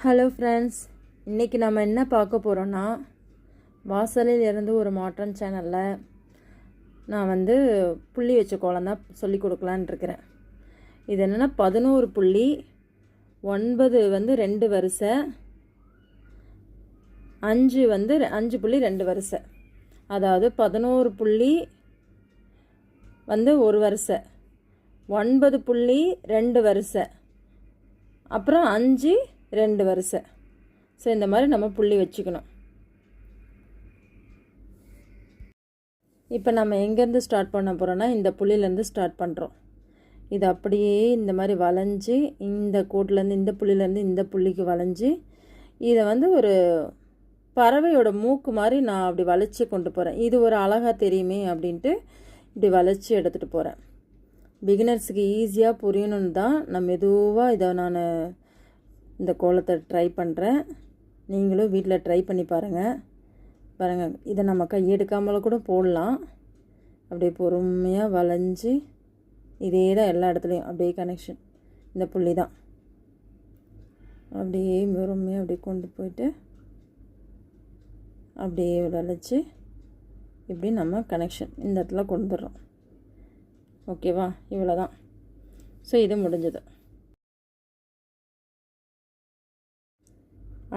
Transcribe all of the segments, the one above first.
Hello friends, இன்றைக்கி நம்ம என்ன பார்க்க போகிறோன்னா, வாசலில் இருந்து ஒரு மாற்றம் சேனலில் நான் புள்ளி வச்ச கோலம் தான் சொல்லி கொடுக்கலான் இருக்கிறேன். இது என்னென்னா 11 புள்ளி 9 2 வரிசை, 5 5 புள்ளி 2 வரிசை, அதாவது 11 புள்ளி ஒரு வரிசை, 9 புள்ளி 2 வரிசை, அப்புறம் 5 2 வரிசை. ஸோ இந்த மாதிரி நம்ம புள்ளி வச்சுக்கணும். இப்போ நம்ம எங்கேருந்து ஸ்டார்ட் பண்ண போகிறோன்னா, இந்த புள்ளியிலேருந்து ஸ்டார்ட் பண்ணுறோம். இது அப்படியே இந்த மாதிரி வளைஞ்சி, இந்த கோட்டிலேருந்து இந்த புள்ளியிலேருந்து இந்த புள்ளிக்கு வளைஞ்சி, இதை ஒரு பறவையோட மூக்கு மாதிரி நான் அப்படி வளைச்சி கொண்டு போகிறேன். இது ஒரு அழகாக தெரியுமே அப்படின்ட்டு இப்படி வளைச்சி எடுத்துகிட்டு போகிறேன். பிகினர்ஸுக்கு ஈஸியாக புரியணுன்னு தான் நான் மெதுவாக இதை நான் இந்த கோலத்தை ட்ரை பண்ணுறேன். நீங்களும் வீட்டில் ட்ரை பண்ணி பாருங்கள். இதை நம்ம கையெடுக்காமல் கூட போடலாம். அப்படியே பொறுமையாக வளைஞ்சி, இதே தான் எல்லா இடத்துலையும் அப்படியே கனெக்ஷன். இந்த புள்ளி தான் அப்படியே பொறுமையாக அப்படியே கொண்டு போயிட்டு அப்படியே வளைச்சி இப்படி நம்ம கனெக்ஷன் இந்த இடத்துல கொண்டு வர்றோம். ஓகேவா? இவ்வளோ தான். ஸோ இது முடிஞ்சது.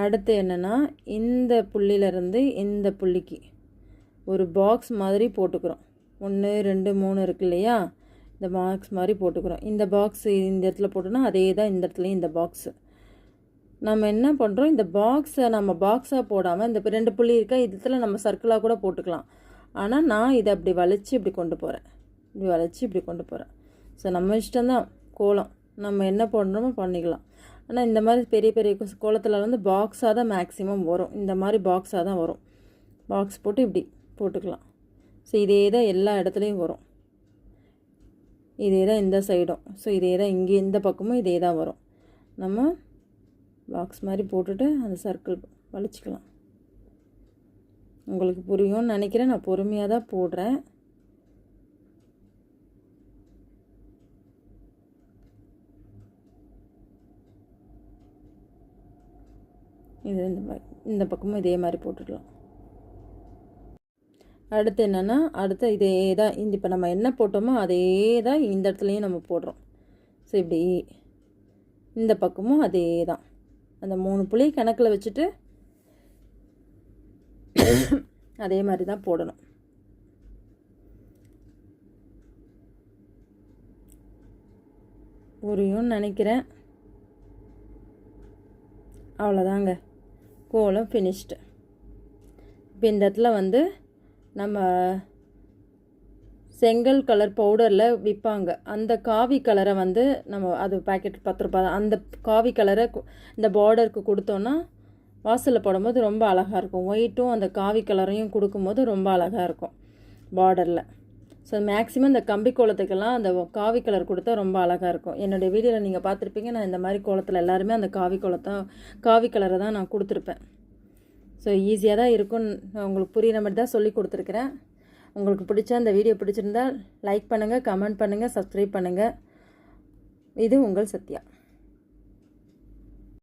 அடுத்து என்னென்னா, இந்த புள்ளியிலேருந்து இந்த புள்ளிக்கு ஒரு பாக்ஸ் மாதிரி போட்டுக்கிறோம். 1 2 3 இருக்கு இல்லையா? இந்த பாக்ஸ் மாதிரி போட்டுக்கிறோம். இந்த பாக்ஸ் இந்த இடத்துல போட்டோன்னா அதே தான் இந்த இடத்துலையும் இந்த பாக்ஸு. நம்ம என்ன பண்ணுறோம், இந்த பாக்ஸை நம்ம பாக்ஸாக போடாமல் இந்த 2 புள்ளி இருக்கா, இடத்துல நம்ம சர்க்கிளாக கூட போட்டுக்கலாம். ஆனால் நான் இதை அப்படி வளைச்சி இப்படி கொண்டு போகிறேன். இப்படி வளைச்சி இப்படி கொண்டு போகிறேன். ஸோ நம்ம இஷ்டம்தான் கோலம், நம்ம என்ன பண்ணுறோமோ பண்ணிக்கலாம். ஆனால் இந்த மாதிரி பெரிய பெரிய கோலத்தில் பாக்ஸாக தான் மேக்ஸிமம் வரும். இந்த மாதிரி பாக்ஸாக தான் வரும். பாக்ஸ் போட்டு இப்படி போட்டுக்கலாம். ஸோ இதே தான் எல்லா இடத்துலையும் வரும். இதே தான் இந்த சைடும். ஸோ இதே தான் இங்கே இந்த பக்கமும் இதே தான் வரும். நம்ம பாக்ஸ் மாதிரி போட்டுட்டு அந்த சர்க்கிள் வளைச்சிக்கலாம். உங்களுக்கு புரியும்னு நினைக்கிறேன். நான் பொறுமையாக தான் போடுறேன். இது இந்த பக்கமும் இதே மாதிரி போட்டுடலாம். அடுத்து என்னென்னா, அடுத்து இதே தான் இப்போ நம்ம என்ன போட்டோமோ அதே தான் இந்த இடத்துலையும் நம்ம போடுறோம். ஸோ இப்படி இந்த பக்கமும் அதே தான். அந்த 3 புள்ளி கணக்கில் வச்சுட்டு அதே மாதிரி தான் போடணும். புரியும்னு நினைக்கிறேன். அவ்வளோதாங்க, கோலம் ஃபினிஷ்டு. இப்போ இந்த இடத்துல நம்ம செங்கல் கலர் பவுடரில் விற்பாங்க. அந்த காவி கலரை நம்ம அது பேக்கெட் 10 ரூபா தான். அந்த காவி கலரை இந்த பார்டருக்கு கொடுத்தோன்னா வாசலில் போடும்போது ரொம்ப அழகாக இருக்கும். ஒயிட்டும் அந்த காவி கலரையும் கொடுக்கும்போது ரொம்ப அழகாக இருக்கும் பார்டரில். ஸோ மேக்ஸிமம் இந்த கம்பி கோலத்துக்கெல்லாம் அந்த காவி கலர் கொடுத்தா ரொம்ப அழகாக இருக்கும். என்னுடைய வீடியோவில் நீங்கள் பார்த்துருப்பீங்க. நான் இந்த மாதிரி கோலத்தில் எல்லாருமே அந்த காவி கலரை தான் நான் கொடுத்துருப்பேன். ஸோ ஈஸியாக தான் இருக்கும்னு உங்களுக்கு புரிகிற மாதிரி தான் சொல்லி கொடுத்துருக்குறேன். உங்களுக்கு பிடிச்சா இந்த வீடியோ பிடிச்சிருந்தால் லைக் பண்ணுங்கள், கமெண்ட் பண்ணுங்கள், சப்ஸ்கிரைப் பண்ணுங்கள். இது உங்கள் சத்யா.